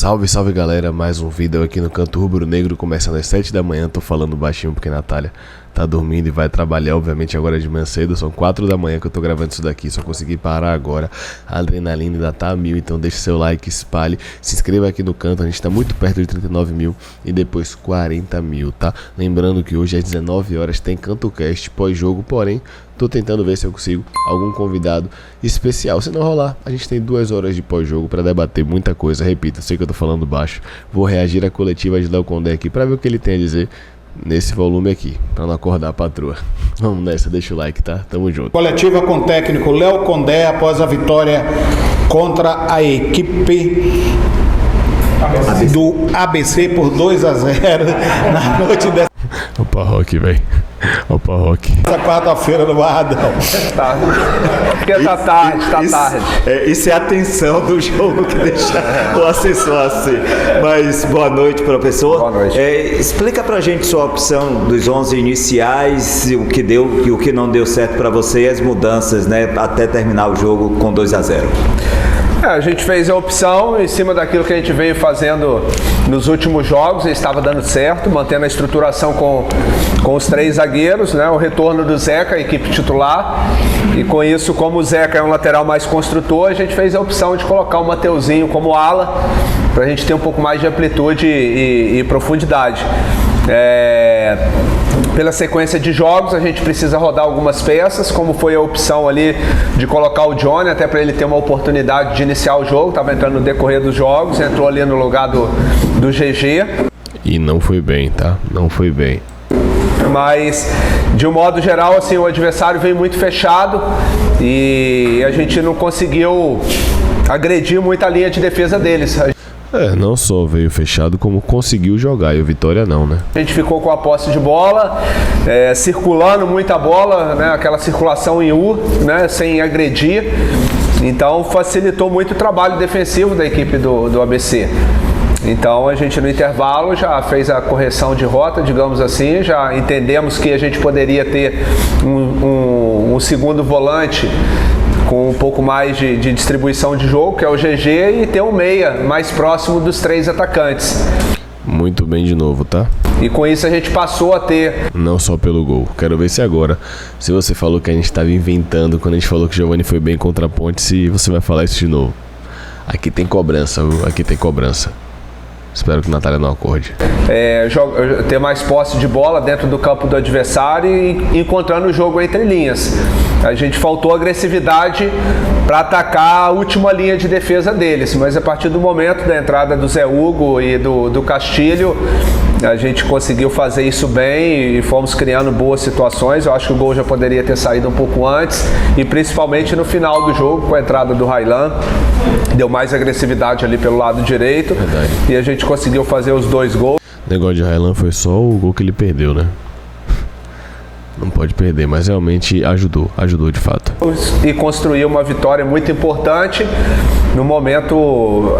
Salve, salve galera, mais um vídeo aqui no Canto Rubro Negro, começando às 7 da manhã, tô falando baixinho porque a Natália tá dormindo e vai trabalhar, obviamente agora de manhã cedo, são 4 da manhã que eu tô gravando isso daqui, só consegui parar agora, a adrenalina ainda tá a 1000, então deixa seu like, espalhe, se inscreva aqui no canto, a gente tá muito perto de 39 mil e depois 40 mil, tá? Lembrando que hoje às 19 horas tem CantoCast pós-jogo, porém, tô tentando ver se eu consigo algum convidado especial. Se não rolar, a gente tem 2 horas de pós-jogo para debater muita coisa. Repito, sei que eu tô falando baixo. Vou reagir à coletiva de Léo Condé aqui para ver o que ele tem a dizer nesse volume aqui, para não acordar a patroa. Vamos nessa, deixa o like, tá? Tamo junto. Coletiva com o técnico Léo Condé após a vitória contra a equipe do ABC por 2-0 na noite dessa. Opa, Rock, velho. Opa, Rock. Essa quarta-feira no Barradão. Tá. Porque tá tarde. Isso é a tensão do jogo que deixa o assessor assim. Mas boa noite, professor. Boa noite. Explica pra gente sua opção dos 11 iniciais, o que deu e o que não deu certo pra você e as mudanças, né, até terminar o jogo com 2-0. A gente fez a opção em cima daquilo que a gente veio fazendo nos últimos jogos e estava dando certo, mantendo a estruturação com os 3 zagueiros, né? O retorno do Zeca, a equipe titular, e com isso, como o Zeca é um lateral mais construtor, a gente fez a opção de colocar o Mateuzinho como ala, para a gente ter um pouco mais de amplitude e profundidade. Pela sequência de jogos, a gente precisa rodar algumas peças, como foi a opção ali de colocar o Johnny, até para ele ter uma oportunidade de iniciar o jogo, estava entrando no decorrer dos jogos, entrou ali no lugar do GG. E não foi bem, tá? Não foi bem. Mas, de um modo geral, assim, o adversário veio muito fechado e a gente não conseguiu agredir muito a linha de defesa deles. Não só veio fechado, como conseguiu jogar, e o Vitória não, né? A gente ficou com a posse de bola, circulando muita bola, né? Aquela circulação em U, né? Sem agredir. Então facilitou muito o trabalho defensivo da equipe do ABC. Então a gente no intervalo já fez a correção de rota, digamos assim, já entendemos que a gente poderia ter um segundo volante com um pouco mais de distribuição de jogo, que é o GG, e ter um meia mais próximo dos 3 atacantes. Muito bem de novo, tá? E com isso a gente passou a ter... Não só pelo gol. Quero ver se agora, se você falou que a gente estava inventando quando a gente falou que o Giovani foi bem contra a Ponte, se você vai falar isso de novo. Aqui tem cobrança, viu? Aqui tem cobrança. Espero que a Natália não acorde. Ter mais posse de bola dentro do campo do adversário e encontrando o jogo entre linhas. A gente faltou agressividade para atacar a última linha de defesa deles, mas a partir do momento da entrada do Zé Hugo e do Castilho, a gente conseguiu fazer isso bem e fomos criando boas situações. Eu acho que o gol já poderia ter saído um pouco antes e principalmente no final do jogo, com a entrada do Raylan, deu mais agressividade ali pelo lado direito. Verdade. E a gente conseguiu fazer os 2 gols. O negócio de Raylan foi só o gol que ele perdeu, né? Não pode perder, mas realmente ajudou de fato. E construiu uma vitória muito importante no momento,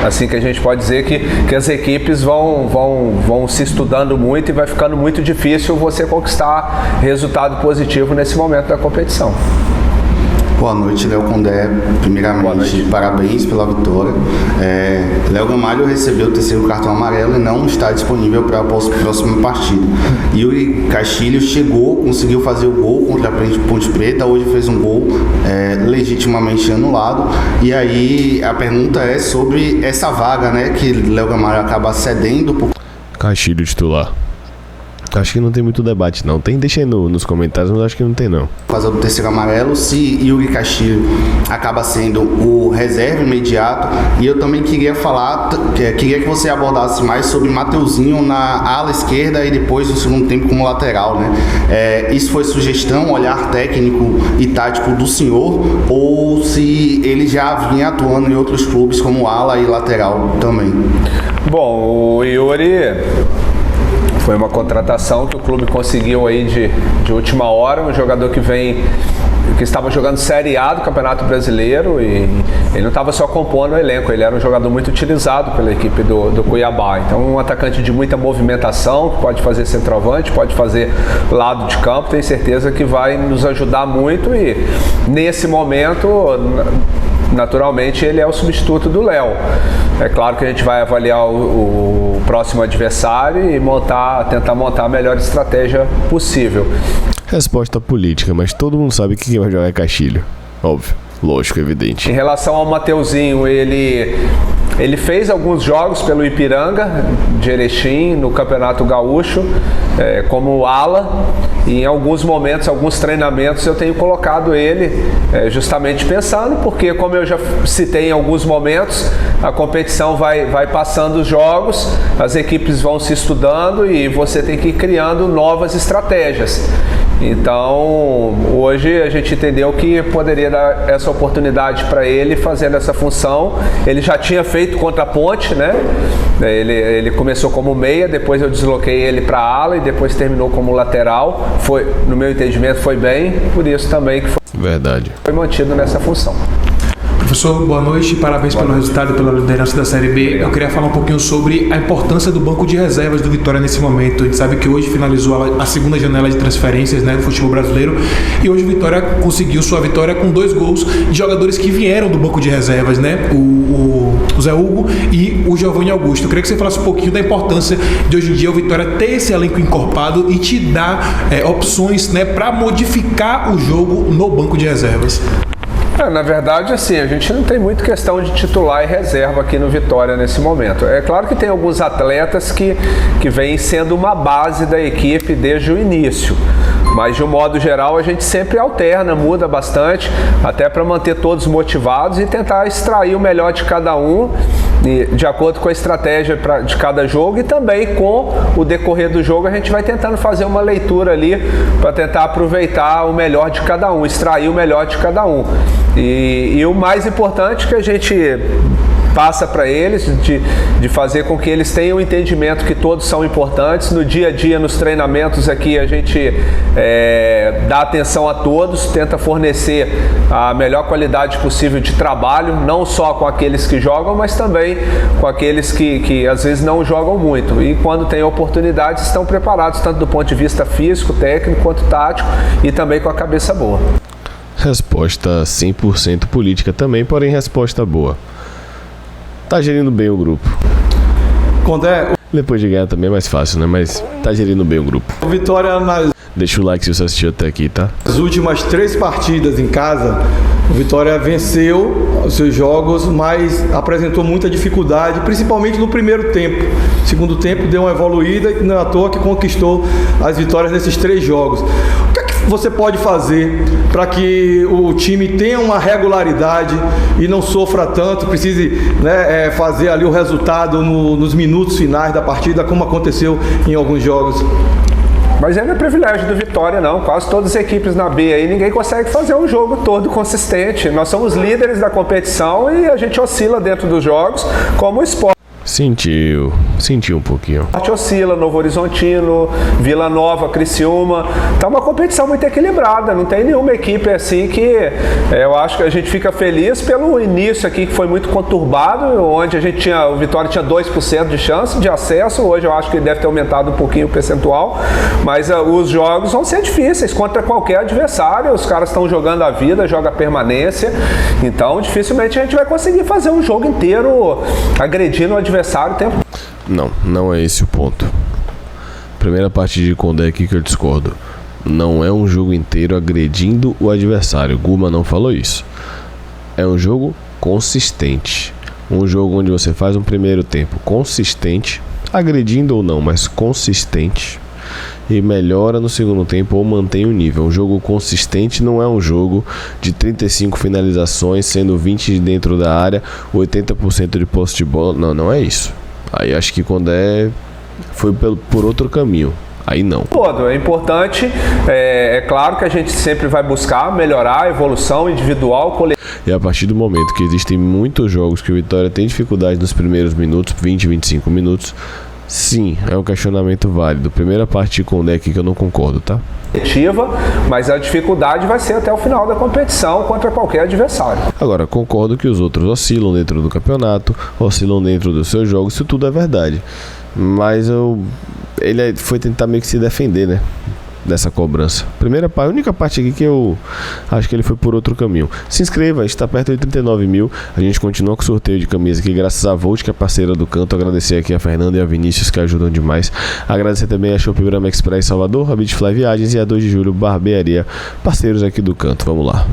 assim que a gente pode dizer que as equipes vão se estudando muito e vai ficando muito difícil você conquistar resultado positivo nesse momento da competição. Boa noite, Léo Condé. Primeiramente, parabéns pela vitória. Léo Gamalho recebeu o 3º cartão amarelo e não está disponível para a próxima partida. Yuri Castilho chegou, conseguiu fazer o gol contra a Ponte Preta, hoje fez um gol legitimamente anulado. E aí a pergunta é sobre essa vaga, né, que Léo Gamalho acaba cedendo por... Castilho titular. Acho que não tem muito debate não. Deixa aí nos comentários, mas acho que não tem não. Por causa do 3º amarelo, se Yuri Castilho acaba sendo o reserva imediato. E eu também queria que você abordasse mais sobre Mateuzinho na ala esquerda e depois no segundo tempo como lateral, né? Isso foi sugestão, olhar técnico e tático do senhor, ou se ele já vinha atuando em outros clubes como ala e lateral também? Bom, o Yuri foi uma contratação que o clube conseguiu aí de última hora, um jogador que estava jogando Série A do Campeonato Brasileiro e ele não estava só compondo o elenco, ele era um jogador muito utilizado pela equipe do Cuiabá. Então um atacante de muita movimentação, que pode fazer centroavante, pode fazer lado de campo, tenho certeza que vai nos ajudar muito e nesse momento naturalmente ele é o substituto do Léo. É claro que a gente vai avaliar o próximo adversário e tentar montar a melhor estratégia possível. Resposta política, mas todo mundo sabe que quem vai jogar é Castilho. Óbvio, lógico, evidente. Em relação ao Mateuzinho, ele fez alguns jogos pelo Ipiranga de Erechim no Campeonato Gaúcho como ala, e em alguns momentos, alguns treinamentos eu tenho colocado ele justamente pensando, porque como eu já citei em alguns momentos, a competição vai passando os jogos, as equipes vão se estudando e você tem que ir criando novas estratégias. Então, hoje a gente entendeu que poderia dar essa oportunidade para ele fazendo essa função. Ele já tinha feito contra a Ponte, né? Ele começou como meia, depois eu desloquei ele para a ala e depois terminou como lateral. No meu entendimento, foi bem, por isso também que foi mantido nessa função. Professor, boa noite, parabéns pelo resultado e pela liderança da Série B. Obrigado. Eu queria falar um pouquinho sobre a importância do banco de reservas do Vitória nesse momento. A gente sabe que hoje finalizou a segunda janela de transferências, né, do futebol brasileiro, e hoje o Vitória conseguiu sua vitória com 2 gols de jogadores que vieram do banco de reservas, né, o Zé Hugo e o Giovanni Augusto. Eu queria que você falasse um pouquinho da importância de hoje em dia o Vitória ter esse elenco encorpado e te dar opções, né, para modificar o jogo no banco de reservas. Na verdade, assim, a gente não tem muito questão de titular e reserva aqui no Vitória nesse momento. É claro que tem alguns atletas que vêm sendo uma base da equipe desde o início. Mas, de um modo geral, a gente sempre alterna, muda bastante, até para manter todos motivados e tentar extrair o melhor de cada um, de acordo com a estratégia de cada jogo, e também com o decorrer do jogo a gente vai tentando fazer uma leitura ali para tentar aproveitar o melhor de cada um, extrair o melhor de cada um. E o mais importante que a gente passa para eles, de fazer com que eles tenham o entendimento que todos são importantes. No dia a dia, nos treinamentos aqui, a gente dá atenção a todos, tenta fornecer a melhor qualidade possível de trabalho, não só com aqueles que jogam, mas também com aqueles que às vezes não jogam muito. E quando tem oportunidades, estão preparados, tanto do ponto de vista físico, técnico, quanto tático, e também com a cabeça boa. Resposta 100% política também, porém resposta boa. Tá gerindo bem o grupo. Condé, depois de ganhar também é mais fácil, né? Mas tá gerindo bem o grupo. O Vitória Deixa o like se você assistiu até aqui, tá? nas últimas 3 partidas em casa, o Vitória venceu os seus jogos, mas apresentou muita dificuldade, principalmente no primeiro tempo. Segundo tempo deu uma evoluída e não é à toa que conquistou as vitórias nesses 3 jogos. O que é que você pode fazer para que o time tenha uma regularidade e não sofra tanto, precise, né, fazer ali o resultado nos minutos finais da partida, como aconteceu em alguns jogos? Mas não é privilégio do Vitória, não. Quase todas as equipes na B aí, ninguém consegue fazer um jogo todo consistente. Nós somos líderes da competição e a gente oscila dentro dos jogos como o esporte. Sentiu um pouquinho. A gente oscila, Novo Horizontino, Vila Nova, Criciúma. Tá uma competição muito equilibrada, não tem nenhuma equipe assim que eu acho que a gente fica feliz pelo início aqui, que foi muito conturbado, onde o Vitória tinha 2% de chance de acesso. Hoje eu acho que deve ter aumentado um pouquinho o percentual, mas os jogos vão ser difíceis contra qualquer adversário. Os caras estão jogando a vida, joga a permanência, então dificilmente a gente vai conseguir fazer um jogo inteiro agredindo o adversário o tempo. Não é esse o ponto. Primeira parte de Condé aqui que eu discordo. Não é um jogo inteiro agredindo o adversário. Guma não falou isso. É um jogo consistente. Um jogo onde você faz um primeiro tempo consistente, agredindo ou não, mas consistente, e melhora no segundo tempo ou mantém o nível. Um jogo consistente não é um jogo de 35 finalizações, sendo 20 dentro da área, 80% de posse de bola. Não é isso. Aí acho que Condé foi por outro caminho. Aí não. É importante, é claro que a gente sempre vai buscar melhorar a evolução individual, coletiva. E a partir do momento que existem muitos jogos que o Vitória tem dificuldade nos primeiros minutos, 20, 25 minutos, sim, é um questionamento válido. Primeira parte de Condé aqui que eu não concordo, tá? Mas a dificuldade vai ser até o final da competição contra qualquer adversário. Agora, concordo que os outros oscilam dentro do campeonato, oscilam dentro dos seus jogos, isso tudo é verdade. Mas ele foi tentar meio que se defender, né? dessa cobrança. A única parte aqui que eu acho que ele foi por outro caminho. Se inscreva, a gente está perto de 39 mil. A gente continua com o sorteio de camisa aqui, graças a Volt, que é parceira do canto. Agradecer aqui a Fernanda e a Vinícius, que ajudam demais. Agradecer também a Shop Brahma Express Salvador, a Bitfly Viagens e a 2 de Julho Barbearia, parceiros aqui do canto. Vamos lá.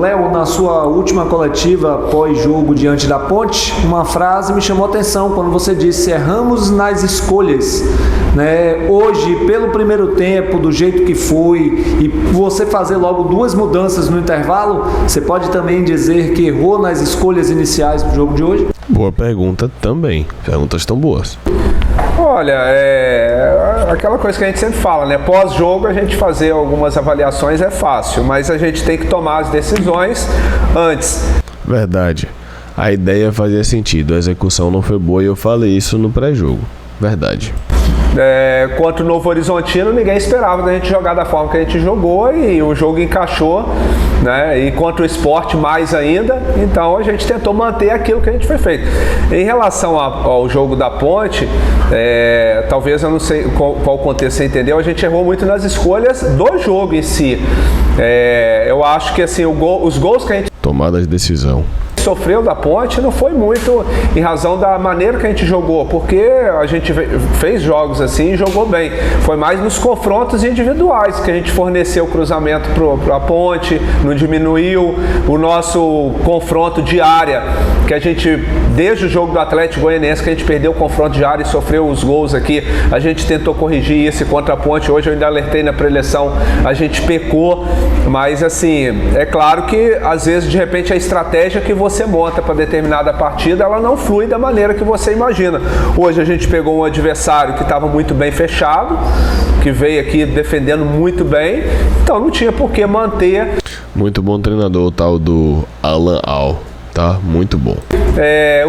Léo, na sua última coletiva pós-jogo diante da Ponte, uma frase me chamou a atenção quando você disse: erramos nas escolhas, né? Hoje, pelo primeiro tempo, do jeito que foi, e você fazer logo 2 mudanças no intervalo, você pode também dizer que errou nas escolhas iniciais do jogo de hoje? Boa pergunta também. Perguntas tão boas. Olha, aquela coisa que a gente sempre fala, né? Pós-jogo a gente fazer algumas avaliações é fácil, mas a gente tem que tomar as decisões antes. Verdade. A ideia fazia sentido, a execução não foi boa e eu falei isso no pré-jogo. Verdade. Contra o Novo Horizontino, ninguém esperava da gente jogar da forma que a gente jogou e o jogo encaixou, né? E contra o Sport mais ainda, então a gente tentou manter aquilo que a gente foi feito. Em relação ao jogo da Ponte, talvez eu não sei qual contexto você entendeu, a gente errou muito nas escolhas do jogo em si. Eu acho que assim, os gols que a gente tomada de decisão sofreu da Ponte não foi muito em razão da maneira que a gente jogou, porque a gente fez jogos assim e jogou bem. Foi mais nos confrontos individuais que a gente forneceu o cruzamento para a Ponte, não diminuiu o nosso confronto de área, que a gente, desde o jogo do Atlético Goianiense, que a gente perdeu o confronto de área e sofreu os gols aqui, a gente tentou corrigir isso contra a Ponte. Hoje eu ainda alertei na preleção, a gente pecou, mas assim, é claro que às vezes de repente a estratégia que você monta para determinada partida, ela não flui da maneira que você imagina. Hoje a gente pegou um adversário que estava muito bem fechado, que veio aqui defendendo muito bem, então não tinha por que manter. Muito bom treinador, o tal do Alan Al, tá? Muito bom.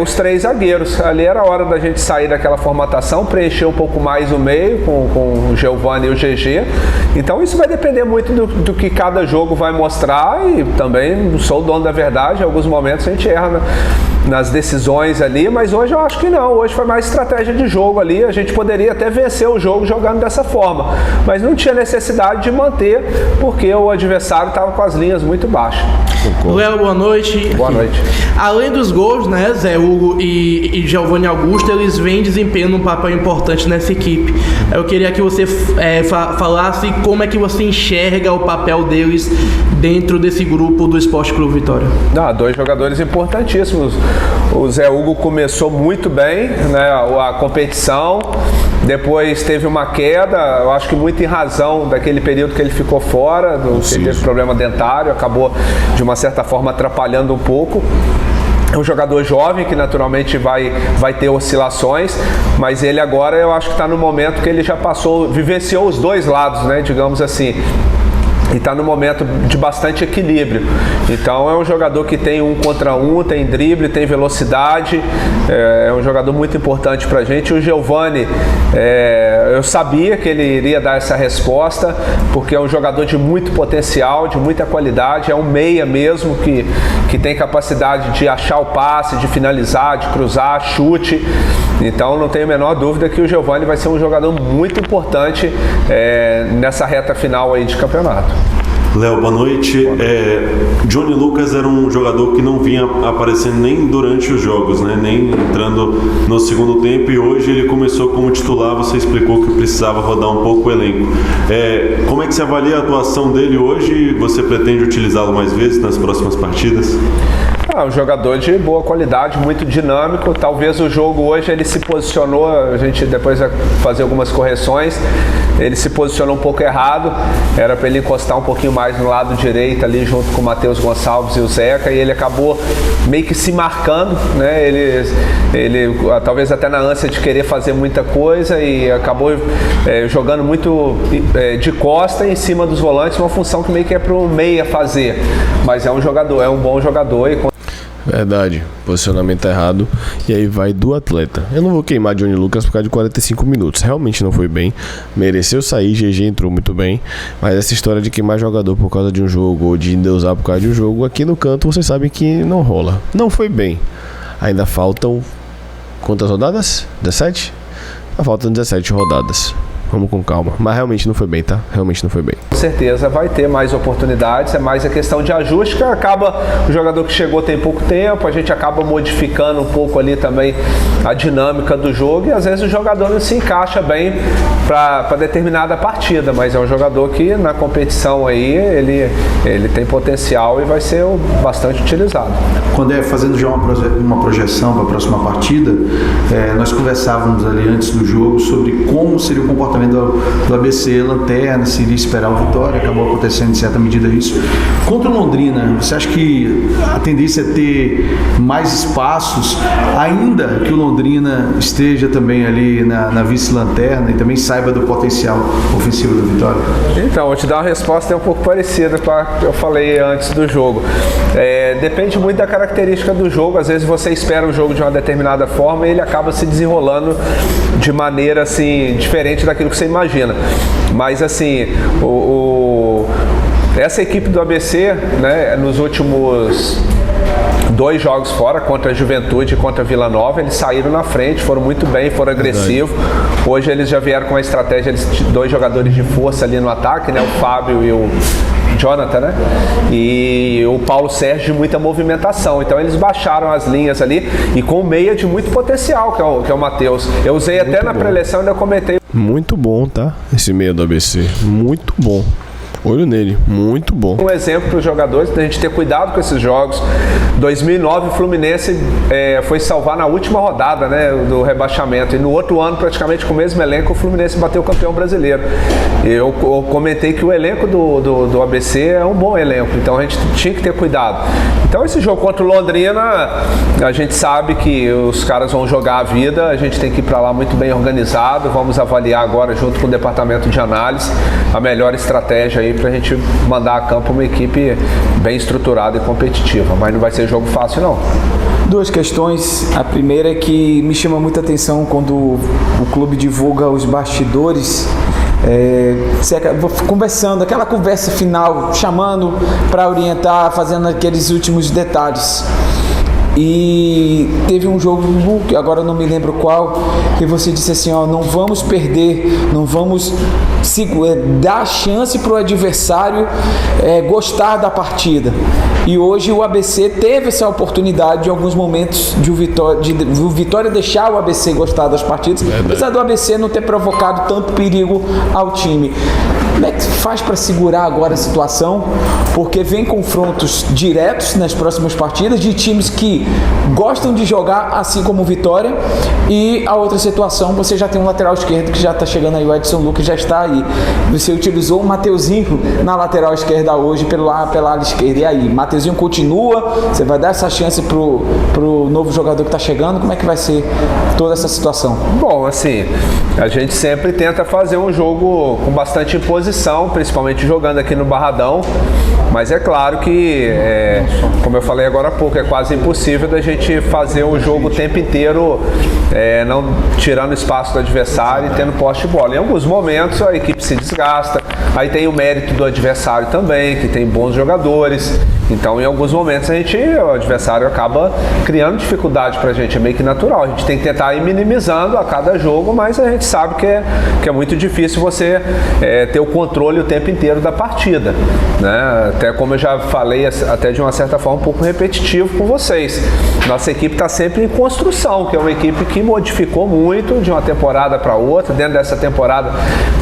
Os 3 zagueiros, ali era a hora da gente sair daquela formatação, preencher um pouco mais o meio com o Giovani e o GG. Então isso vai depender muito do que cada jogo vai mostrar, e também não sou o dono da verdade, em alguns momentos a gente erra nas decisões ali, mas hoje eu acho que não, hoje foi mais estratégia de jogo ali, a gente poderia até vencer o jogo jogando dessa forma, mas não tinha necessidade de manter, porque o adversário estava com as linhas muito baixas. Léo, boa noite. Boa noite. Além dos gols, né, Zé Hugo e Giovani Augusto, eles vêm desempenhando um papel importante nessa equipe. Eu queria que você falasse como é que você enxerga o papel deles dentro desse grupo do Esporte Clube Vitória. 2 jogadores importantíssimos. O Zé Hugo começou muito bem, né, a competição, depois teve uma queda, eu acho que muito em razão daquele período que ele ficou fora, ele teve problema dentário, acabou de uma certa forma atrapalhando um pouco. É um jogador jovem que naturalmente vai ter oscilações, mas ele agora eu acho que está no momento que ele já vivenciou os 2 lados, né, digamos assim. E está no momento de bastante equilíbrio. Então é um jogador que tem 1 contra 1, tem drible, tem velocidade, é um jogador muito importante para a gente. O Giovani, eu sabia que ele iria dar essa resposta, porque é um jogador de muito potencial, de muita qualidade, é um meia mesmo, que tem capacidade de achar o passe, de finalizar, de cruzar, chute. Então não tenho a menor dúvida que o Giovani vai ser um jogador muito importante nessa reta final aí de campeonato. Léo, boa noite. Johnny Lucas era um jogador que não vinha aparecendo nem durante os jogos, né? Nem entrando no segundo tempo, e hoje ele começou como titular. Você explicou que precisava rodar um pouco o elenco. Como é que você avalia a atuação dele hoje e você pretende utilizá-lo mais vezes nas próximas partidas? Um jogador de boa qualidade, muito dinâmico. Talvez o jogo hoje ele se posicionou, a gente depois vai fazer algumas correções, ele se posicionou um pouco errado, era para ele encostar um pouquinho mais no lado direito ali junto com o Matheus Gonçalves e o Zeca, e ele acabou meio que se marcando, né? Ele talvez até na ânsia de querer fazer muita coisa, e acabou jogando muito de costa em cima dos volantes, uma função que meio que é para o meia fazer, mas é um bom jogador. Verdade, posicionamento errado. E aí vai do atleta. Eu não vou queimar Johnny Lucas por causa de 45 minutos. Realmente não foi bem. Mereceu sair, GG entrou muito bem. Mas essa história de queimar jogador por causa de um jogo, ou de endeusar por causa de um jogo, aqui no canto vocês sabem que não rola. Não foi bem. Ainda faltam quantas rodadas? 17? Faltam 17 rodadas. vamos com calma. Mas realmente não foi bem, tá? Realmente não foi bem. Com certeza vai ter mais oportunidades, é mais a questão de ajuste, que acaba, o jogador que chegou tem pouco tempo, a gente acaba modificando um pouco ali também a dinâmica do jogo, e às vezes o jogador não se encaixa bem para determinada partida, mas é um jogador que na competição aí ele tem potencial e vai ser bastante utilizado. Quando fazendo já uma projeção para a próxima partida, nós conversávamos ali antes do jogo sobre como seria o comportamento do ABC, lanterna, se iria esperar o Vitória, acabou acontecendo em certa medida isso. Contra o Londrina, você acha que a tendência é ter mais espaços, ainda que o Londrina esteja também ali na vice-lanterna e também saiba do potencial ofensivo do Vitória? Então, vou te dar uma resposta um pouco parecida com a que eu falei antes do jogo. Depende muito da característica do jogo, às vezes você espera o jogo de uma determinada forma e ele acaba se desenrolando de maneira assim, diferente daquilo que você imagina. Mas assim, essa equipe do ABC, né, nos últimos 2 jogos fora, contra a Juventude e contra a Vila Nova, eles saíram na frente, foram muito bem, foram agressivos. Hoje eles já vieram com a estratégia, 2 jogadores de força ali no ataque, né, o Fábio e o Jonathan, né? E o Paulo Sérgio de muita movimentação. Então eles baixaram as linhas ali e com um meia de muito potencial, que é o Matheus. Eu usei muito até na pré-eleição e eu comentei. Muito bom, tá? Esse meia do ABC. Muito bom. Olho nele, muito bom. Um exemplo para os jogadores, da gente ter cuidado com esses jogos. 2009 o Fluminense foi salvar na última rodada, né, do rebaixamento. E no outro ano, praticamente com o mesmo elenco, o Fluminense bateu o campeão brasileiro. Eu comentei que o elenco do ABC é um bom elenco, então a gente tinha que ter cuidado. Então esse jogo contra o Londrina, a gente sabe que os caras vão jogar a vida, a gente tem que ir para lá muito bem organizado. Vamos avaliar agora, junto com o departamento de análise, a melhor estratégia aí para a gente mandar a campo uma equipe bem estruturada e competitiva, mas não vai ser jogo fácil não. 2 questões. A primeira é que me chama muita atenção quando o clube divulga os bastidores, conversando, aquela conversa final, chamando para orientar, fazendo aqueles últimos detalhes. E teve um jogo, que agora eu não me lembro qual, que você disse assim, ó, não vamos perder, não vamos dar chance para o adversário gostar da partida. E hoje o ABC teve essa oportunidade em alguns momentos de o Vitória deixar o ABC gostar das partidas, apesar do ABC não ter provocado tanto perigo ao time. Como é que faz para segurar agora a situação? Porque vem confrontos diretos nas próximas partidas de times que gostam de jogar assim como o Vitória, e a outra situação, você já tem um lateral esquerdo que já está chegando aí, o Edson Lucas já está aí. Você utilizou o Mateuzinho na lateral esquerda hoje pela ala esquerda. E aí, Mateuzinho continua? Você vai dar essa chance pro novo jogador que está chegando? Como é que vai ser toda essa situação? Bom, assim, a gente sempre tenta fazer um jogo com bastante imposição, principalmente jogando aqui no Barradão, mas é claro que, como eu falei agora há pouco, é quase impossível da gente fazer um jogo o tempo inteiro não tirando espaço do adversário e tendo posse de bola. Em alguns momentos a equipe se desgasta, aí tem o mérito do adversário também, que tem bons jogadores. Então, em alguns momentos, o adversário acaba criando dificuldade pra gente, é meio que natural. A gente tem que tentar ir minimizando a cada jogo, mas a gente sabe que é muito difícil você ter o controle o tempo inteiro da partida, né? Até como eu já falei, até de uma certa forma, um pouco repetitivo com vocês. Nossa equipe está sempre em construção, que é uma equipe que modificou muito de uma temporada para outra. Dentro dessa temporada,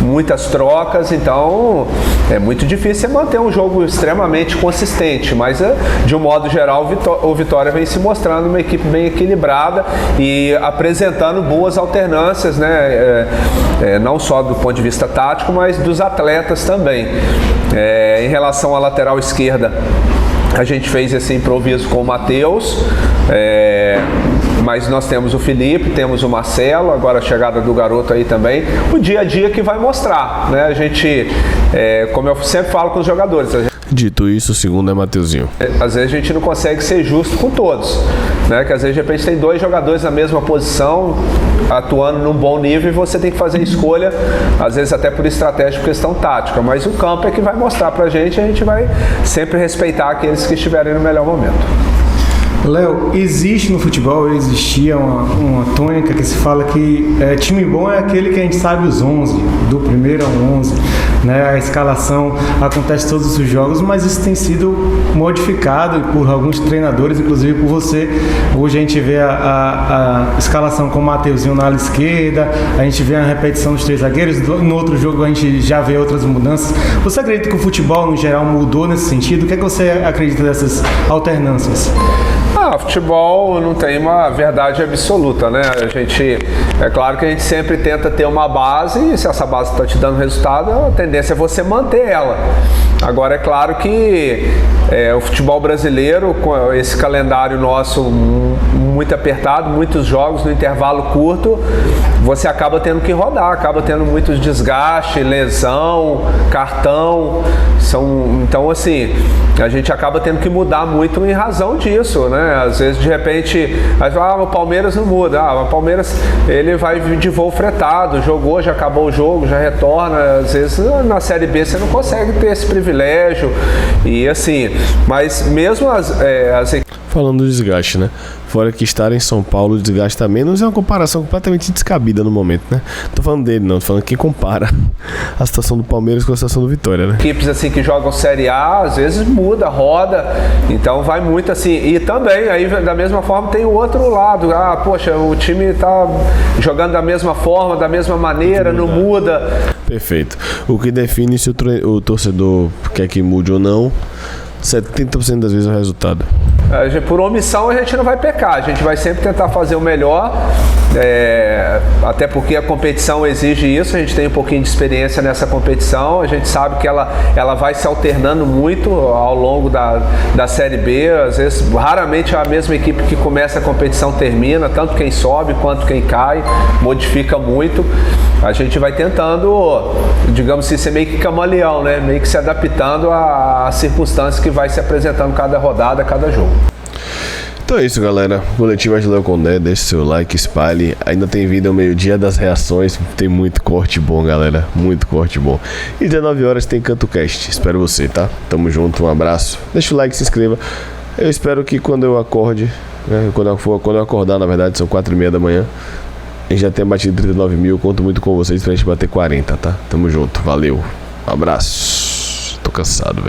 muitas trocas, então é muito difícil manter um jogo extremamente consistente. Mas, de um modo geral, o Vitória vem se mostrando uma equipe bem equilibrada e apresentando boas alternâncias, né? Não só do ponto de vista tático, mas dos atletas também. Em relação à lateral esquerda, a gente fez esse improviso com o Matheus, mas nós temos o Felipe, temos o Marcelo, agora a chegada do garoto aí também, o dia a dia que vai mostrar, né? A gente, como eu sempre falo com os jogadores, dito isso, o segundo é Mateuzinho. Às vezes a gente não consegue ser justo com todos, né? Que às vezes de repente tem 2 jogadores na mesma posição, atuando num bom nível, e você tem que fazer escolha, às vezes até por estratégia, por questão tática, mas o campo é que vai mostrar pra gente, e a gente vai sempre respeitar aqueles que estiverem no melhor momento. Léo, existe no futebol, existia uma tônica que se fala que time bom é aquele que a gente sabe os 11, do primeiro ao 11, né? A escalação acontece todos os jogos, mas isso tem sido modificado por alguns treinadores, inclusive por você. Hoje a gente vê a escalação com o Mateuzinho na ala esquerda, a gente vê a repetição dos 3 zagueiros, no outro jogo a gente já vê outras mudanças. Você acredita que o futebol, no geral, mudou nesse sentido? O que é que você acredita dessas alternâncias? Futebol não tem uma verdade absoluta, né? É claro que a gente sempre tenta ter uma base e se essa base está te dando resultado, a tendência é você manter ela. Agora, é claro que o futebol brasileiro, com esse calendário nosso muito apertado, muitos jogos no intervalo curto, você acaba tendo que rodar, acaba tendo muitos desgaste, lesão, cartão. Então, assim, a gente acaba tendo que mudar muito em razão disso, né? Às vezes, de repente, o Palmeiras não muda. O Palmeiras, ele vai de voo fretado, jogou, já acabou o jogo, já retorna. Às vezes, na Série B, você não consegue ter esse privilégio. E assim, mas mesmo as Falando do desgaste, né? Fora que estar em São Paulo desgasta menos, é uma comparação completamente descabida no momento, né? Não tô falando dele, não. Tô falando quem compara a situação do Palmeiras com a situação do Vitória, né? Equipes assim que jogam Série A, às vezes muda, roda, então vai muito assim. E também, aí da mesma forma, tem o outro lado. Poxa, o time tá jogando da mesma forma, da mesma maneira, não muda. Perfeito. O que define se o torcedor quer que mude ou não, 70% das vezes é o resultado. Por omissão a gente não vai pecar, a gente vai sempre tentar fazer o melhor, até porque a competição exige isso, a gente tem um pouquinho de experiência nessa competição, a gente sabe que ela vai se alternando muito ao longo da Série B, às vezes raramente a mesma equipe que começa a competição termina, tanto quem sobe quanto quem cai, modifica muito. A gente vai tentando, digamos assim, ser meio que camaleão, né? Meio que se adaptando às circunstâncias que vai se apresentando cada rodada, cada jogo. Então é isso, galera. Coletivo Léo Condé, deixe seu like, espalhe. Ainda tem vídeo ao meio-dia das reações. Tem muito corte bom, galera. Muito corte bom. E 19 horas tem CantoCast. Espero você, tá? Tamo junto, um abraço. Deixa o like, se inscreva. Eu espero que quando eu acorde, né? Quando eu acordar, na verdade, são 4h30 da manhã, a gente já tenha batido 39 mil. Conto muito com vocês pra gente bater 40, tá? Tamo junto. Valeu. Um abraço. Tô cansado, velho.